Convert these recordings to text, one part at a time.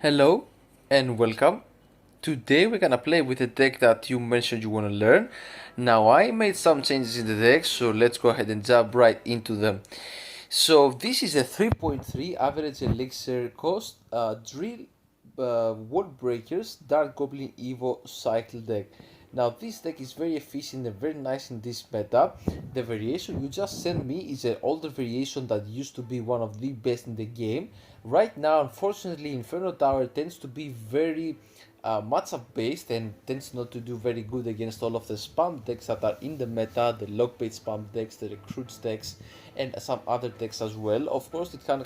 Hello and welcome. Today we're gonna play with a deck that you mentioned you wanna learn. Now I made some changes in the deck, so let's go ahead and jump right into them. So this is a 3.3 average elixir cost drill wall breakers Dark Goblin Evo cycle deck. Now this deck is very efficient and very nice in this meta. The variation you just sent me is an older variation that used to be one of the best in the game. Right now, unfortunately, Inferno Tower tends to be very matchup based and tends not to do very good against all of the spam decks that are in the meta, the lockbait spam decks, the recruits decks, and some other decks as well. Of course, it can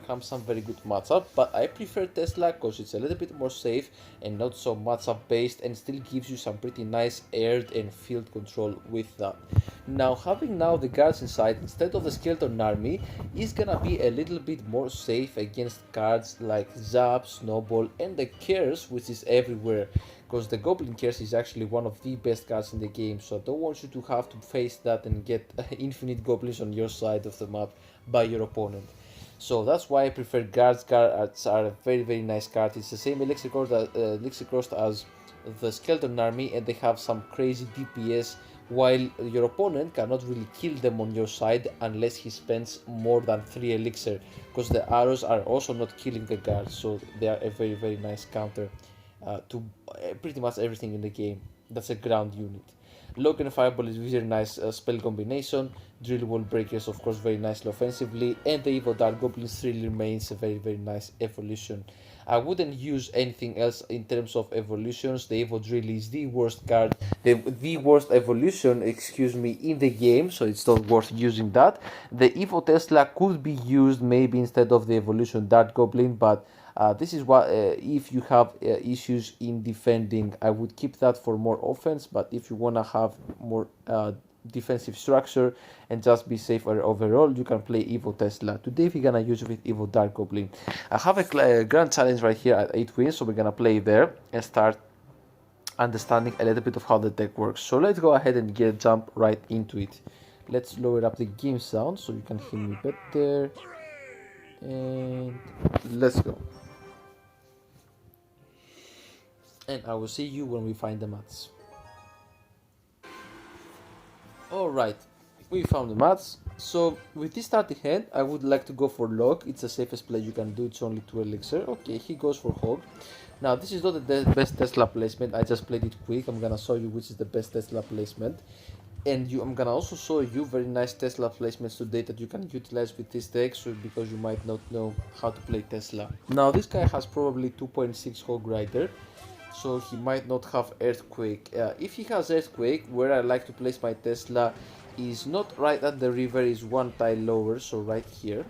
have some very good matchup, but I prefer Tesla because it's a little bit more safe and not so matchup based, and still gives you some pretty nice aired and field control with that. Now, having now the guards inside instead of the skeleton army is gonna be a little bit more safe against cards like Zap, Snowball, and the Curse, which is everywhere. Because the Goblin Curse is actually one of the best cards in the game, so I don't want you to have to face that and get infinite goblins on your side of the map by your opponent. So that's why I prefer guards. Guards are a very nice card. It's the same elixir cost as the skeleton army, and they have some crazy DPS, while your opponent cannot really kill them on your side unless he spends more than 3 elixir, because the arrows are also not killing the guards, so they are a very nice counter to pretty much everything in the game. That's a ground unit. Lock and Fireball is very nice spell combination. Drill Wall Breakers, of course, very nicely offensively, and the Evo Dark Goblin still remains a very nice evolution. I wouldn't use anything else in terms of evolutions. The Evo Drill is the worst card, the worst evolution, excuse me, in the game, so it's not worth using that. The Evo Tesla could be used maybe instead of the evolution Dark Goblin, but this is what if you have issues in defending, I would keep that for more offense, but if you want to have more defensive structure and just be safer overall, you can play Evo Tesla. Today we're gonna use it with Evo Dark Goblin. I have a grand challenge right here at 8 wins, so we're gonna play there and start understanding a little bit of how the deck works. So let's go ahead and jump right into it. Let's lower up the game sound so you can hear me better, and let's go. And I will see you when we find the mats. Alright, we found the mats. So with this starting hand, I would like to go for Lock. It's the safest play you can do, it's only 2 elixir. Okay, he goes for Hog. Now this is not the best Tesla placement, I just played it quick. I'm gonna show you which is the best Tesla placement. And I'm gonna also show you very nice Tesla placements today that you can utilize with this deck, so because you might not know how to play Tesla. Now this guy has probably 2.6 Hog Rider, so he might not have Earthquake. If he has Earthquake, where I like to place my Tesla is not right at the river, is one tile lower, so right here,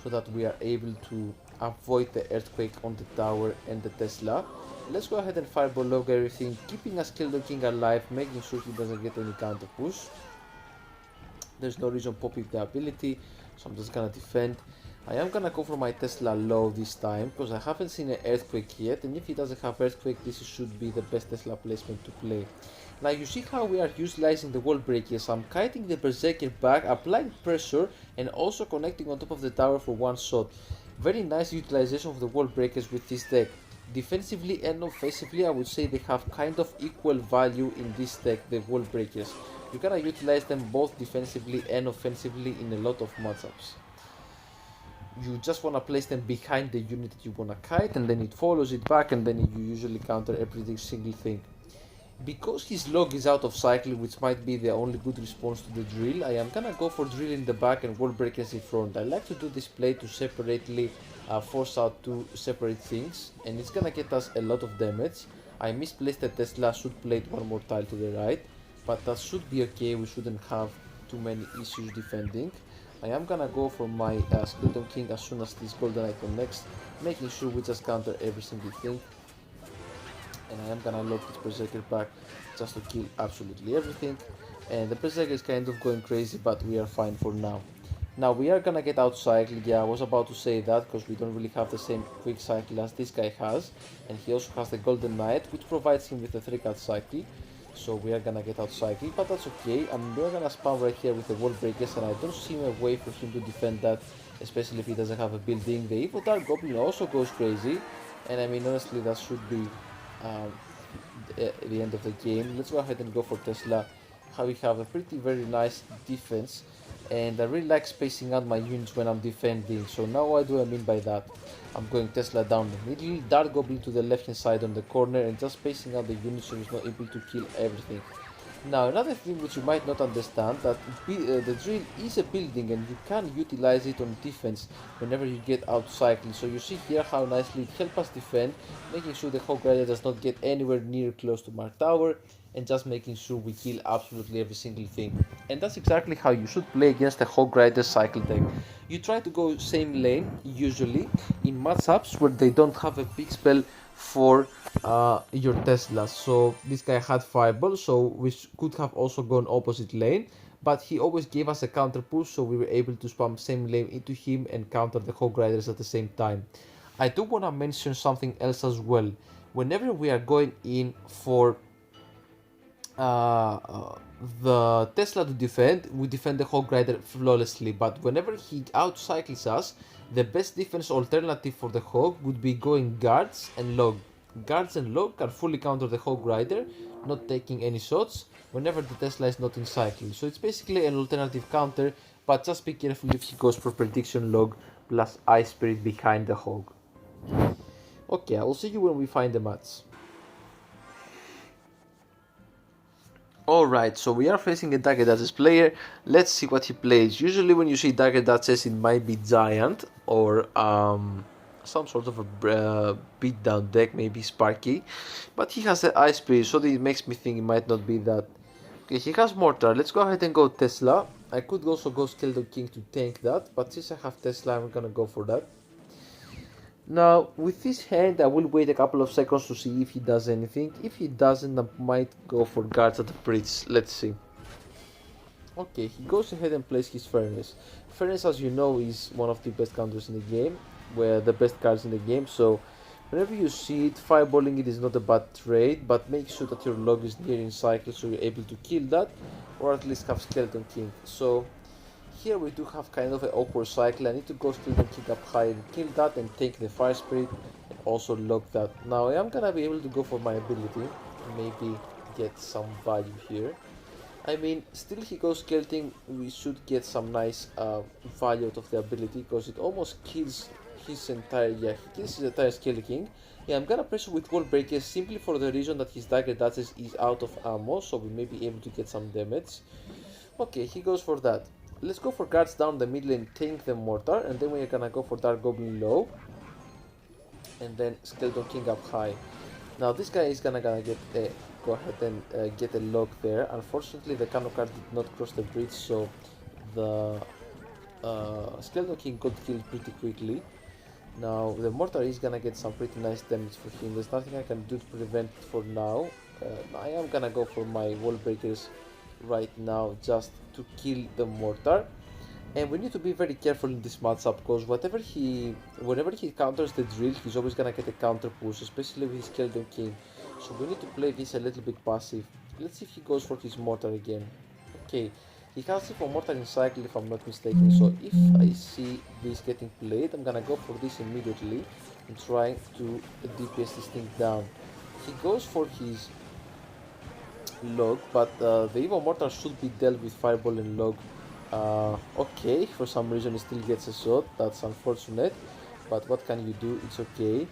so that we are able to avoid the Earthquake on the tower and the Tesla. Let's go ahead and Fireball log everything, keeping a Skeleton King alive, making sure he doesn't get any counter push. There's no reason popping the ability, so I'm just gonna defend. I am gonna go for my Tesla low this time because I haven't seen an Earthquake yet, and if he doesn't have Earthquake, this should be the best Tesla placement to play. Now you see how we are utilizing the wall breakers. I'm kiting the Berserker back, applying pressure, and also connecting on top of the tower for one shot. Very nice utilization of the wall breakers with this deck. Defensively and offensively, I would say they have kind of equal value in this deck, the wall breakers. You're gonna utilize them both defensively and offensively in a lot of matchups. You just want to place them behind the unit that you want to kite, and then it follows it back, and then you usually counter every single thing. Because his log is out of cycle, which might be the only good response to the drill, I am gonna go for drill in the back and wall breakers in front. I like to do this play to separately force out 2 separate things, and it's gonna get us a lot of damage. I misplaced the Tesla, should play it one more tile to the right, but that should be okay, we shouldn't have too many issues defending. I am gonna go for my Skeleton King as soon as this Golden Knight connects, making sure we just counter every single thing. And I am gonna lock this Berserker back just to kill absolutely everything. And the Berserker is kind of going crazy, but we are fine for now. Now we are gonna get out cycled. Yeah, I was about to say that because we don't really have the same quick cycle as this guy has. And he also has the Golden Knight, which provides him with a 3-cut cycle. So we are gonna get out cycle, but that's okay. We're gonna spam right here with the wall breakers, and I don't see a way for him to defend that, especially if he doesn't have a building. The Evo Dark Goblin also goes crazy, And I mean, honestly, that should be um, the end of the game. Let's go ahead and go for Tesla. How we have a pretty very nice defense, and I really like spacing out my units when I'm defending. So now what do I mean by that? I'm going Tesla down the middle, Dart Goblin to the left hand side on the corner, and just spacing out the units so he's not able to kill everything. Now another thing which you might not understand, that the drill is a building and you can utilize it on defense whenever you get out cycling. So you see here how nicely it helps us defend, making sure the Hog Rider does not get anywhere near close to Mark Tower, and just making sure we kill absolutely every single thing. And that's exactly how you should play against the Hog Rider cycle deck. You try to go same lane usually in matchups where they don't have a big spell for your Tesla. So this guy had Fireball, so we could have also gone opposite lane, but he always gave us a counter push, so we were able to spam same lane into him and counter the Hog Riders at the same time. I do want to mention something else as well. Whenever we are going in for the Tesla to defend, we defend the Hog Rider flawlessly, but whenever he outcycles us, the best defense alternative for the Hog would be going Guards and Log. Guards and Log can fully counter the Hog Rider, not taking any shots, whenever the Tesla is not in cycling. So it's basically an alternative counter, but just be careful if he goes for Prediction Log plus Ice Spirit behind the Hog. Okay, I will see you when we find the match. Alright, so we are facing a Dagger Duchess player. Let's see what he plays. Usually when you see Dagger Duchess, it might be Giant or some sort of a beatdown deck, maybe Sparky. But he has the Ice Spirit, so it makes me think it might not be that. Okay, he has Mortar. Let's go ahead and go Tesla. I could also go Skeleton King to tank that, but since I have Tesla, I'm gonna go for that. Now, with this hand, I will wait a couple of seconds to see if he does anything. If he doesn't, I might go for Guards at the Bridge. Let's see. Okay, he goes ahead and plays his Furnace. Furnace, as you know, is one of the best counters in the game, where the best cards in the game, so whenever you see it, fireballing it is not a bad trade, but make sure that your log is near in cycle so you're able to kill that, or at least have Skeleton King. So here we do have kind of an awkward cycle. I need to go Skeleton King up high and kill that and take the Fire Spirit and also lock that. Now I am gonna be able to go for my ability, maybe get some value here. I mean, still he goes Skeleton, we should get some nice value out of the ability, because it almost kills his entire, he kills his entire Skeleton King. Yeah, I'm gonna pressure with Wall Breakers simply for the reason that his Dagger Duchess is out of ammo, so we may be able to get some damage. Okay, he goes for that. Let's go for Guards down the middle and tank the Mortar, and then we're gonna go for Dark Goblin low, and then Skeleton King up high. Now this guy is gonna get a, go ahead and get a lock there. Unfortunately, the Cannon card did not cross the bridge, so the Skeleton King got killed pretty quickly. Now the Mortar is gonna get some pretty nice damage for him. There's nothing I can do to prevent it for now. I am gonna go for my Wall Breakers right now just to kill the Mortar. And we need to be very careful in this matchup, because whenever he counters the drill, he's always gonna get a counter push, especially with his Skeleton King. So we need to play this a little bit passive. Let's see if he goes for his Mortar again. Okay, he has it for Mortar in cycle if I'm not mistaken, so if I see this getting played, I'm gonna go for this immediately and try to DPS this thing down. He goes for his log, but the Evo Mortar should be dealt with Fireball and log. Okay, for some reason he still gets a shot, that's unfortunate, but what can you do, it's okay.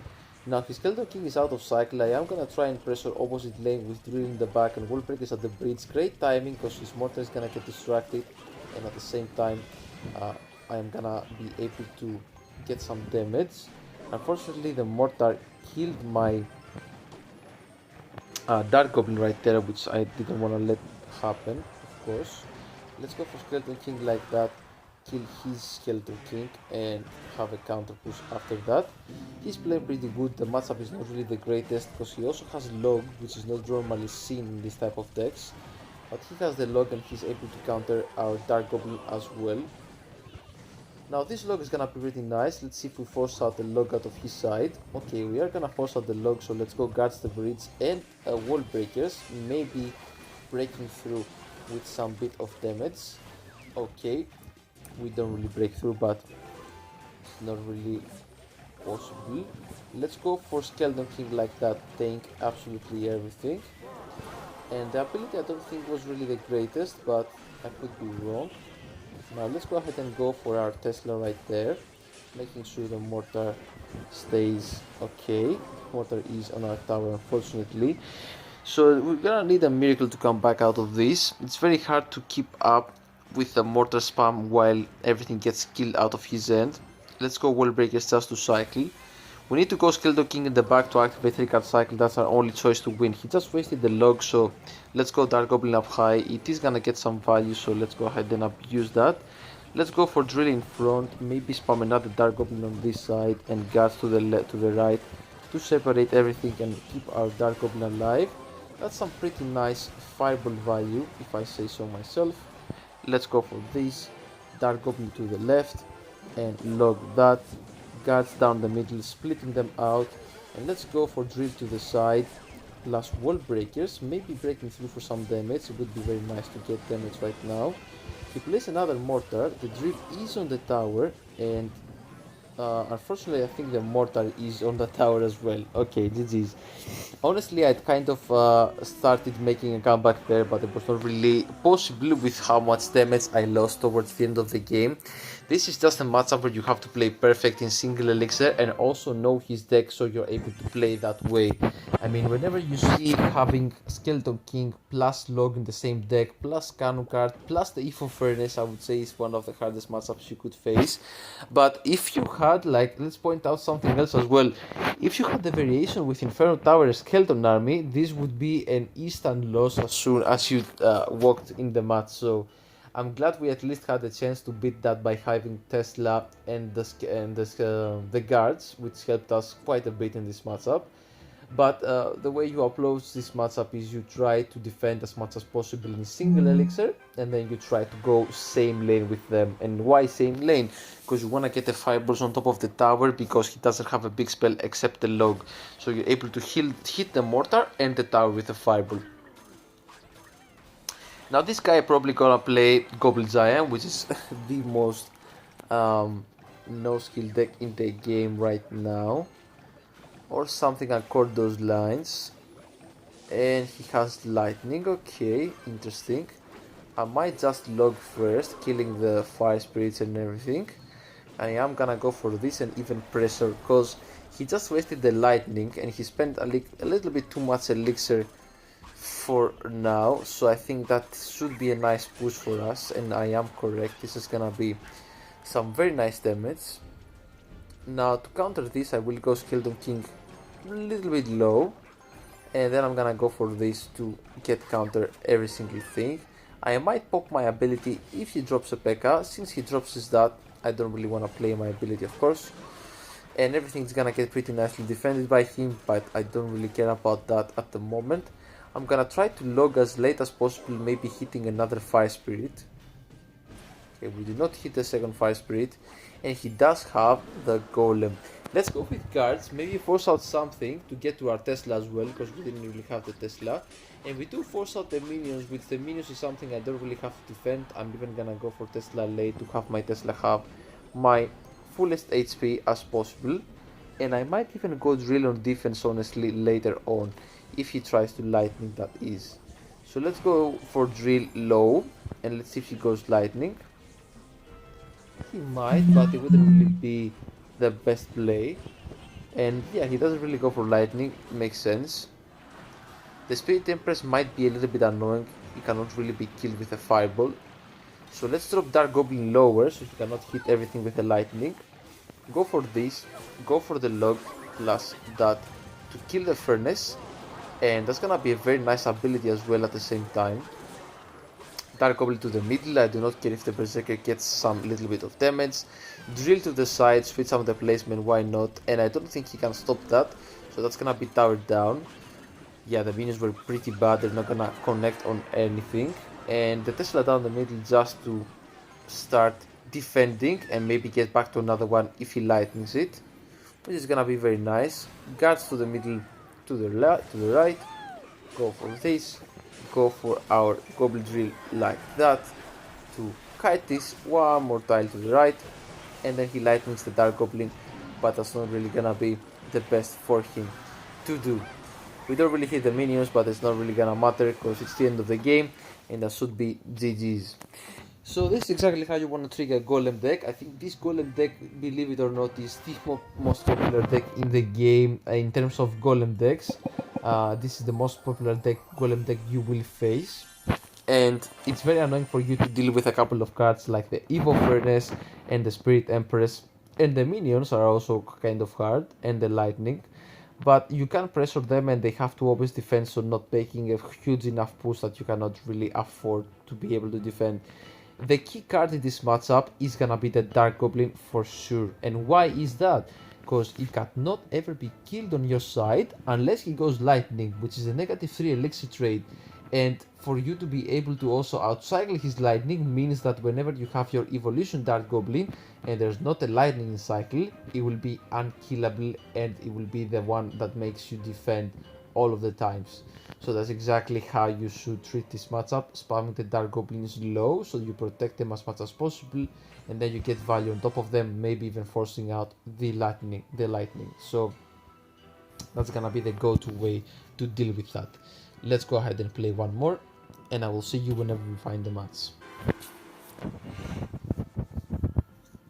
Now his Skeleton King is out of cycle. I am gonna try and pressure opposite lane with Drill in the back and Wall Breakers at the bridge. Great timing, because his Mortar is gonna get distracted, and at the same time I am gonna be able to get some damage. Unfortunately the Mortar killed my Dark Goblin right there, which I didn't want to let happen, of course. Let's go for Skeleton King like that, kill his Skeleton King and have a counter push after that. He's playing pretty good. The matchup is not really the greatest, because he also has log, which is not normally seen in this type of decks, but he has the log and he's able to counter our Dark Goblin as well. Now this log is gonna be pretty nice. Let's see if we force out the log out of his side. Okay, we are gonna force out the log, so let's go Guards the bridge and Wall Breakers, maybe breaking through with some bit of damage. Okay, we don't really break through, but it's not really possible. Let's go for Skeleton King like that, tank absolutely everything. And the ability I don't think was really the greatest, but I could be wrong. Now let's go ahead and go for our Tesla right there, making sure the mortar stays okay. Mortar is on our tower, unfortunately. So we're gonna need a miracle to come back out of this. It's very hard to keep up with the mortar spam while everything gets killed out of his end. Let's go Wall Breakers just to cycle. We need to go Skeleton King in the back to activate 3-card cycle. That's our only choice to win. He just wasted the log, so let's go Dark Goblin up high. It is gonna get some value, so let's go ahead and abuse that. Let's go for drill in front, maybe spam another Dark Goblin on this side and guards to the right to separate everything and keep our Dark Goblin alive. That's some pretty nice fireball value, if I say so myself. Let's go for this, Dark Goblin to the left and log that, guards down the middle, splitting them out, and let's go for drill to the side, plus wall breakers, maybe breaking through for some damage. It would be very nice to get damage right now. He plays another mortar, the drill is on the tower, and unfortunately I think the mortar is on the tower as well. Okay, GG's. Honestly, I'd kind of started making a comeback there, but it was not really possible with how much damage I lost towards the end of the game. This is just a matchup where you have to play perfect in single elixir and also know his deck so you're able to play that way. I mean, whenever you see having Skeleton King plus Log in the same deck, plus Cannon card, plus the Evo Furnace, I would say is one of the hardest matchups you could face. But if you had, like, let's point out something else as well. If you had the variation with Inferno Tower Skeleton Army, this would be an instant loss as soon as you walked in the match. So I'm glad we at least had a chance to beat that by having Tesla and the guards, which helped us quite a bit in this matchup. But the way you approach this matchup is you try to defend as much as possible in single elixir, and then you try to go same lane with them. And why same lane? Because you want to get the fireballs on top of the tower, because he doesn't have a big spell except the log. So you're able to hit the mortar and the tower with the fireball. Now this guy probably gonna play Goblin Giant, which is the most no skill deck in the game right now, or something along those lines. And he has lightning. Okay, interesting. I might just log first, killing the fire spirits and everything. I am gonna go for this and even pressure, because he just wasted the lightning and he spent a little bit too much elixir for now, so I think that should be a nice push for us, and I am correct. This is gonna be some very nice damage. Now to counter this I will go Skeleton King a little bit low, and then I'm gonna go for this to get counter every single thing. I might pop my ability if he drops a P.E.K.K.A. Since he drops his that, I don't really want to play my ability, of course, and everything's gonna get pretty nicely defended by him, but I don't really care about that at the moment. I'm gonna try to log as late as possible, maybe hitting another fire spirit. Okay, we did not hit the second fire spirit, and he does have the golem. Let's go with guards, maybe force out something to get to our Tesla as well, because we didn't really have the Tesla. And we do force out the minions, which the minions is something I don't really have to defend. I'm even gonna go for Tesla late to have my Tesla have my fullest HP as possible. And I might even go drill on defense, honestly, later on, if he tries to lightning, that is. So let's go for drill low, and let's see if he goes lightning. He might, but it wouldn't really be the best play. And yeah, he doesn't really go for lightning, makes sense. The Spirit Empress might be a little bit annoying, he cannot really be killed with a fireball. So let's drop Dark Goblin lower, so he cannot hit everything with the lightning. Go for this, go for the log plus that to kill the furnace, and that's gonna be a very nice ability as well at the same time. Dark Goblin to the middle, I do not care if the Berserker gets some little bit of damage. Drill to the side, switch some of the placement, why not, and I don't think he can stop that, so that's gonna be towered down. Yeah, the minions were pretty bad, they're not gonna connect on anything. And the Tesla down the middle just to start defending and maybe get back to another one if he lightnings it, which is gonna be very nice. Guards to the middle, to the right, go for this, go for our Goblin Drill like that to kite this one more tile to the right, and then he lightnings the Dark Goblin but that's not really gonna be the best for him to do. We don't really hit the minions, but it's not really gonna matter because it's the end of the game and that should be GG's. So this is exactly how you want to trigger Golem deck. I think this Golem deck, believe it or not, is the most popular deck in the game in terms of Golem decks. This is the most popular Golem deck you will face. And it's very annoying for you to deal with a couple of cards like the Evo Furnace and the Spirit Empress. And the minions are also kind of hard, and the Lightning. But you can pressure them and they have to always defend, so not taking a huge enough push that you cannot really afford to be able to defend. The key card in this matchup is gonna be the Dark Goblin for sure. And why is that? Because it cannot ever be killed on your side unless he goes Lightning, which is a -3 elixir trade. And for you to be able to also outcycle his Lightning means that whenever you have your Evolution Dark Goblin and there's not a Lightning cycle, it will be unkillable and it will be the one that makes you defend all of the times. So that's exactly how you should treat this matchup, spamming the Dark Goblins low so you protect them as much as possible, and then you get value on top of them, maybe even forcing out the lightning. So that's gonna be the go-to way to deal with that. Let's go ahead and play one more, and I will see you whenever we find the match.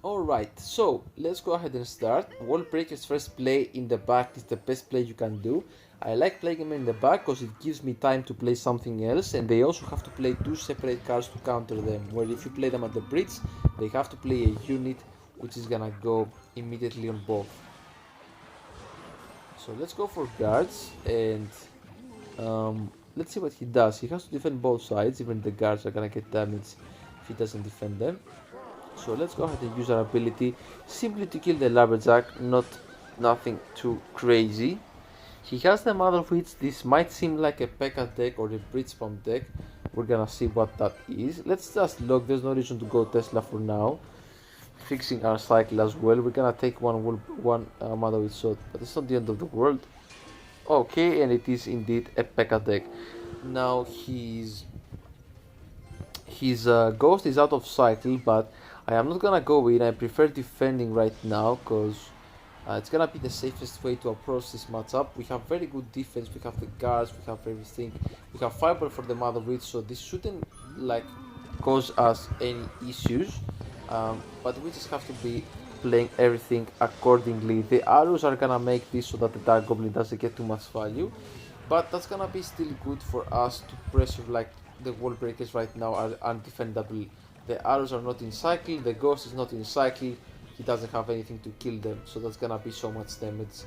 Alright, so let's go ahead and start. Wall Breaker's first play in the back is the best play you can do. I like playing them in the back because it gives me time to play something else, and they also have to play 2 separate cards to counter them, where if you play them at the bridge, they have to play a unit which is gonna go immediately on both. So let's go for guards, and let's see what he does. He has to defend both sides, even the guards are gonna get damaged if he doesn't defend them. So let's go ahead and use our ability simply to kill the Lumberjack, nothing too crazy. He has the Mother Witch. This might seem like a P.E.K.K.A deck or a Bridge Spam deck. We're gonna see what that is. Let's just look, there's no reason to go Tesla for now. Fixing our cycle as well. We're gonna take one Mother Witch shot, but it's not the end of the world. Okay, and it is indeed a P.E.K.K.A deck. Now his Ghost is out of cycle, but I am not gonna go in. I prefer defending right now because it's gonna be the safest way to approach this matchup. We have very good defense, we have the guards, we have everything. We have Fireball for the Mother Witch, so this shouldn't cause us any issues. But we just have to be playing everything accordingly. The arrows are gonna make this so that the Dark Goblin doesn't get too much value. But that's gonna be still good for us to pressure, the Wall Breakers right now are undefendable. The arrows are not in cycle, the Ghost is not in cycle, he doesn't have anything to kill them, so that's gonna be so much damage.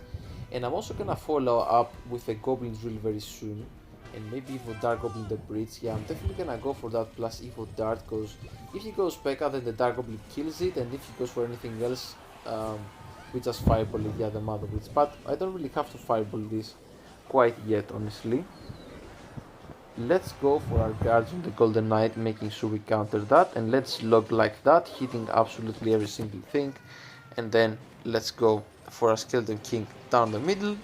And I'm also gonna follow up with a Goblin Drill very soon, and maybe Evo Dark Goblin the Bridge. Yeah, I'm definitely gonna go for that plus Evo Dart, because if he goes P.E.K.K.A then the Dark Goblin kills it, and if he goes for anything else, we just Fireball it, yeah, the Mother Witch. But I don't really have to Fireball this quite yet, honestly. Let's go for our guards on the Golden Knight, making sure we counter that, and let's log like that, hitting absolutely every single thing. And then let's go for our Skeleton King down the middle.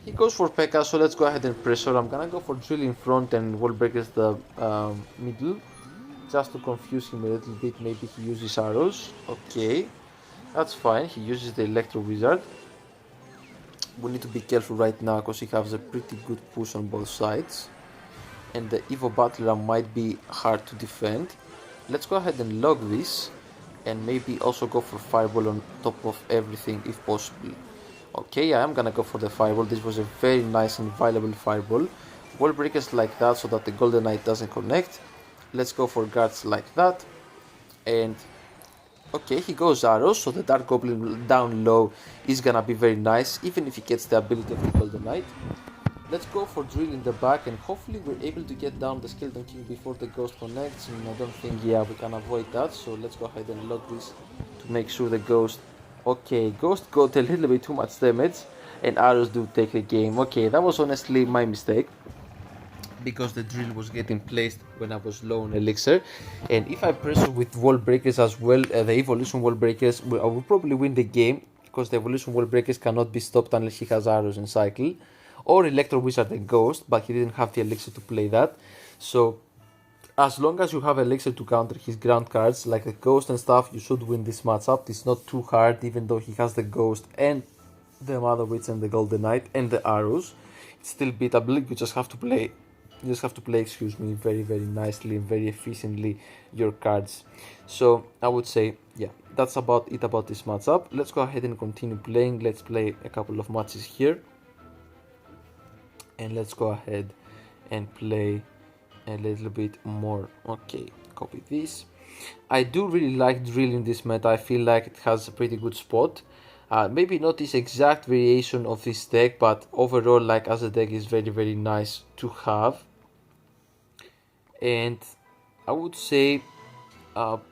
He goes for P.E.K.K.A, so let's go ahead and pressure. I'm gonna go for Drill in front and Wall Breakers the middle, just to confuse him a little bit. Maybe he uses arrows. Okay, that's fine. He uses the Electro Wizard. We need to be careful right now because he has a pretty good push on both sides, and the Evo Battler might be hard to defend. Let's go ahead and log this, and maybe also go for Fireball on top of everything if possible. Okay, I am gonna go for the Fireball. This was a very nice and valuable Fireball. Wall Breakers like that so that the Golden Knight doesn't connect. Let's go for guards like that, and okay, he goes arrows, so the Dark Goblin down low is gonna be very nice, even if he gets the ability of the Golden Knight. Let's go for Drill in the back, and hopefully we're able to get down the Skeleton King before the Ghost connects, and I don't think, yeah, we can avoid that, so let's go ahead and log this to make sure the Ghost... Okay, Ghost got a little bit too much damage, and arrows do take the game. Okay, that was honestly my mistake, because the Drill was getting placed when I was low on elixir, and if I pressure with Wall Breakers as well, the Evolution Wall Breakers, I will probably win the game, because the Evolution Wall Breakers cannot be stopped unless he has arrows in cycle, or Electro Wizard and Ghost, but he didn't have the elixir to play that. So As long as you have Elixir to counter his ground cards, like the Ghost and stuff, you should win this matchup. It's not too hard, even though he has the Ghost and the Mother Witch and the Golden Knight and the arrows. It's still beatable. You just have to play. Excuse me, very nicely and very efficiently your cards. So I would say, yeah, that's about it about this matchup. Let's go ahead and continue playing. Let's play a couple of matches here, and let's go ahead and play a little bit more. Okay, copy this. I do really like Drill in this meta. I feel like it has a pretty good spot. Maybe not this exact variation of this deck, but overall, like as a deck, is very nice to have. And I would say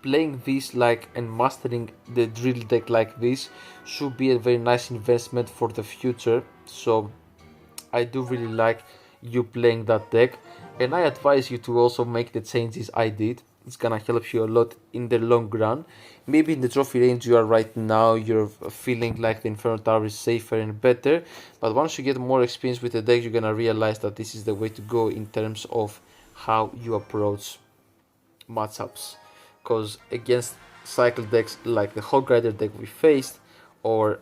playing this like and mastering the Drill deck like this should be a very nice investment for the future. So I do really like you playing that deck, and I advise you to also make the changes I did. It's gonna help you a lot in the long run. Maybe in the trophy range you are right now, you're feeling like the Inferno Tower is safer and better, but once you get more experience with the deck, you're gonna realize that this is the way to go in terms of how you approach matchups. Because against cycle decks like the Hog Rider deck we faced, or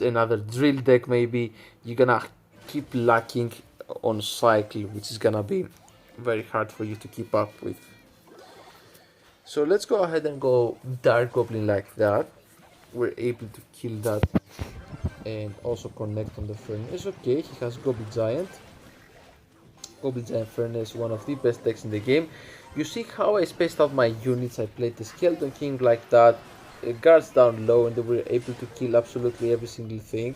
another Drill deck maybe, you're gonna keep lacking on cycle, which is gonna be very hard for you to keep up with. So let's go ahead and go Dark Goblin like that. We're able to kill that and also connect on the Furnace. Okay, he has Goblin Giant. Goblin Giant Furnace, one of the best decks in the game. You see how I spaced out my units. I played the Skeleton King like that, guards down low, and they were able to kill absolutely every single thing.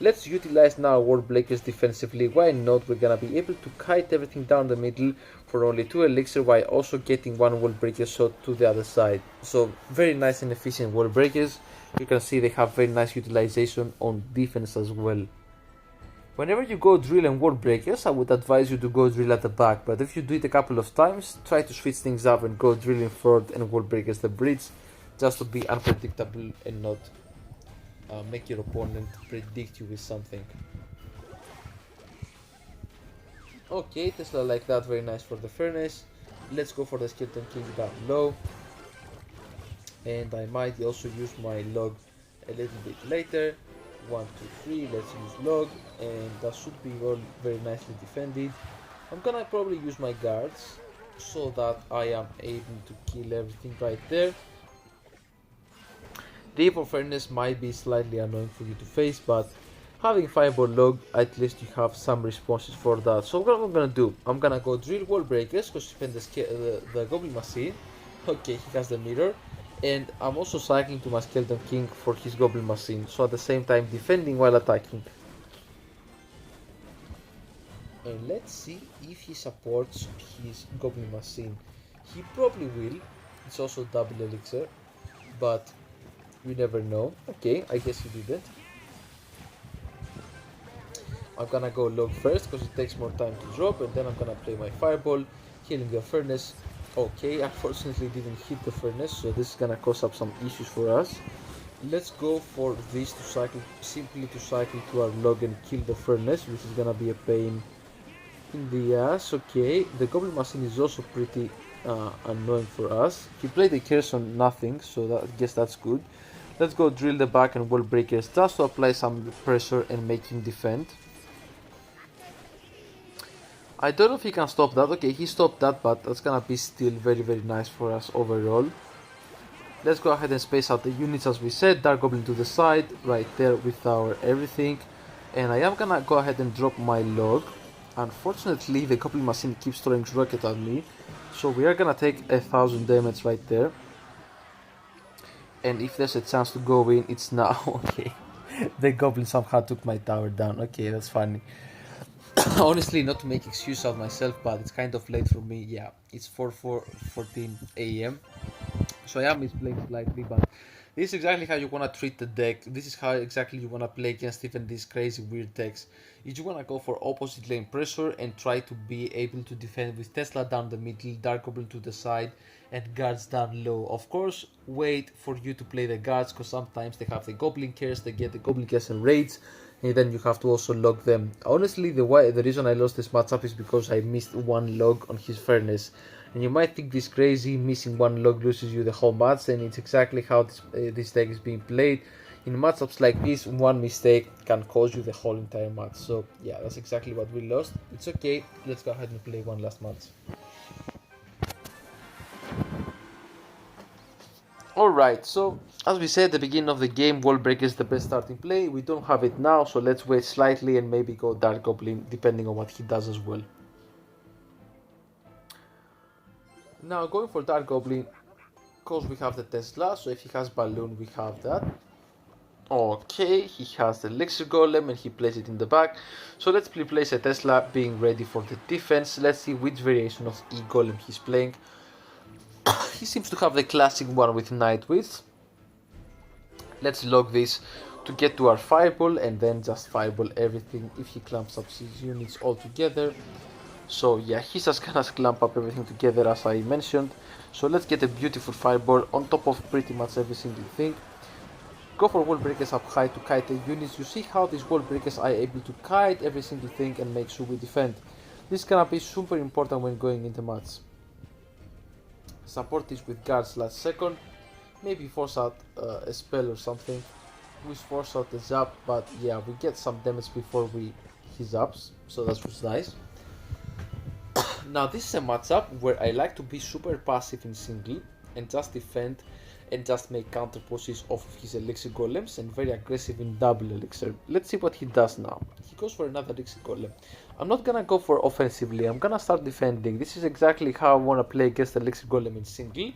Let's utilize now World Breakers defensively. Why not? We're gonna be able to kite everything down the middle for only 2 elixir, while also getting 1 World Breaker shot to the other side. So very nice and efficient World Breakers. You can see they have very nice utilization on defense as well. Whenever you go Drill and World Breakers, I would advise you to go Drill at the back, but if you do it a couple of times, try to switch things up and go Drill in front and World Breakers the bridge, just to be unpredictable and not make your opponent predict you with something. Okay, Tesla like that, very nice for the Furnace. Let's go for the Skeleton King down low, and I might also use my log a little bit later. 1, 2, 3, let's use log, and that should be all very nicely defended. I'm gonna probably use my guards so that I am able to kill everything right there. The Evil Furnace might be slightly annoying for you to face, but having Fireball Log, at least you have some responses for that. So what I'm gonna do, I'm gonna go Drill Wall Breakers, because you spend the Goblin Machine. Okay, he has the mirror. And I'm also cycling to my Skeleton King for his Goblin Machine, so at the same time defending while attacking. And let's see if he supports his Goblin Machine. He probably will. It's also double elixir, but you never know. Okay, I guess he didn't. I'm gonna go log first because it takes more time to drop, and then I'm gonna play my Fireball, killing the Furnace. Okay, unfortunately didn't hit the Furnace, so this is gonna cause up some issues for us. Let's go for this to cycle, simply to cycle to our log and kill the Furnace, which is gonna be a pain in the ass. Okay, the Goblin Machine is also pretty annoying for us. He played the Curse on nothing, so I guess that's good. Let's go Drill the back and Wall Breakers just to apply some pressure and make him defend. I don't know if he can stop that. Okay, he stopped that, but that's gonna be still very nice for us overall. Let's go ahead and space out the units as we said. Dark Goblin to the side, right there with our everything. And I am gonna go ahead and drop my log. Unfortunately, the Goblin Machine keeps throwing rocket at me, so we are gonna take 1000 damage right there. And if there's a chance to go in, it's now. Okay, the Goblin somehow took my tower down. Okay, that's funny. Honestly, not to make excuse of myself, but it's kind of late for me. Yeah, it's 4:14 a.m. So I am misplaying slightly, but this is exactly how you wanna treat the deck. This is how exactly you wanna play against even these crazy weird decks. You wanna go for opposite lane pressure and try to be able to defend with Tesla down the middle, Dark Goblin to the side, and guards down low. Of course, wait for you to play the guards, because sometimes they have the Goblin Cares, they get the Goblin Cares and raids, and then you have to also log them. Honestly, the reason I lost this matchup is because I missed one log on his Furnace. And you might think this crazy, missing one log loses you the whole match, and it's exactly how this deck is being played. In matchups like this, one mistake can cost you the whole entire match. So yeah, that's exactly what we lost. It's okay, let's go ahead and play one last match. Alright, so as we said at the beginning of the game, Wall Breaker is the best starting play. We don't have it now, so let's wait slightly and maybe go Dark Goblin depending on what he does as well. Now going for Dark Goblin, because we have the Tesla, so if he has Balloon we have that. Okay, he has the Elixir Golem and he places it in the back. So let's place a Tesla being ready for the defense. Let's see which variation of E-Golem he's playing. He seems to have the classic one with Nightwish. Let's log this to get to our Fireball and then just Fireball everything if he clamps up his units all together. So yeah, he's just gonna clamp up everything together as I mentioned. So let's get a beautiful Fireball on top of pretty much every single thing. Go for Wall Breakers up high to kite the units. You see how these Wall Breakers are able to kite every single thing and make sure we defend. This is gonna be super important when going into match. Support this with guards last second. Maybe force out a spell or something. We force out the zap, but yeah, we get some damage before he zaps, so that was nice. Now this is a matchup where I like to be super passive in single and just defend and just make counter pushes off of his Elixir Golems and very aggressive in double Elixir. Let's see what he does now. He goes for another Elixir Golem. I'm not gonna go for offensively, I'm gonna start defending. This is exactly how I wanna play against Elixir Golem in single.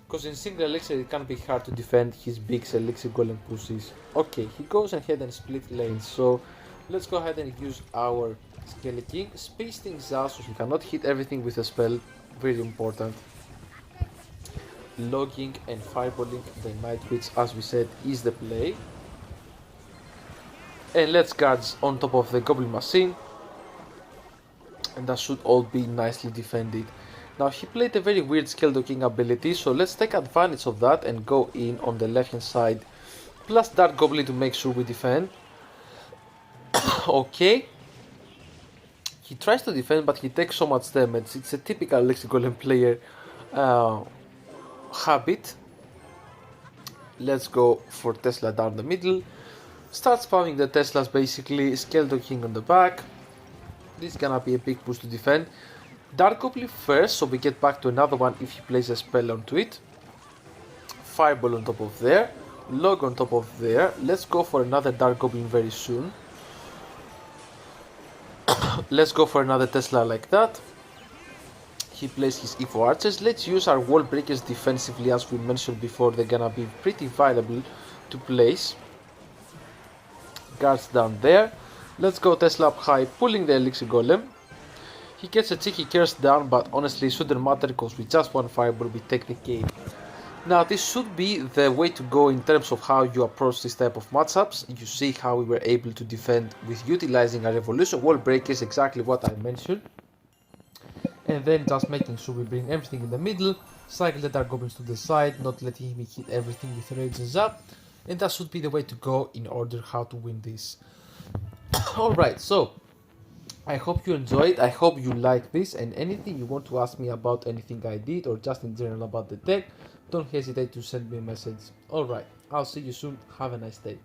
Because in single Elixir it can be hard to defend his big Elixir Golem pushes. Okay, he goes ahead and split lanes, so let's go ahead and use our Skelly King. Space things out so he cannot hit everything with a spell, very important. Logging and fireballing the Nightwish, as we said, is the play. And let's guards on top of the Goblin Machine. And that should all be nicely defended. Now he played a very weird Skeleton King ability, so let's take advantage of that and go in on the left hand side. Plus Dark Goblin to make sure we defend. Okay. He tries to defend but he takes so much damage. It's a typical Elixir Golem player habit. Let's go for Tesla down the middle. Start spamming the Teslas basically. Skeleton King on the back. This is gonna be a big push to defend. Dark Goblin first, so we get back to another one if he plays a spell onto it. Fireball on top of there. Log on top of there. Let's go for another Dark Goblin very soon. Let's go for another Tesla like that. He plays his Evo Archers. Let's use our Wall Breakers defensively, as we mentioned before. They're gonna be pretty viable to place. Guards down there. Let's go Tesla up high, pulling the Elixir Golem. He gets a cheeky curse down, but honestly it shouldn't matter because with just one Fireball we take the game. Now this should be the way to go in terms of how you approach this type of matchups. You see how we were able to defend with utilizing our Revolution Wall Breakers, exactly what I mentioned. And then just making sure we bring everything in the middle, cycle the Dark Goblins to the side, not letting him hit everything with Rage and Zap. And that should be the way to go in order how to win this. Alright, so I hope you enjoyed, I hope you like this, and anything you want to ask me about anything I did or just in general about the deck, don't hesitate to send me a message. Alright, I'll see you soon, have a nice day.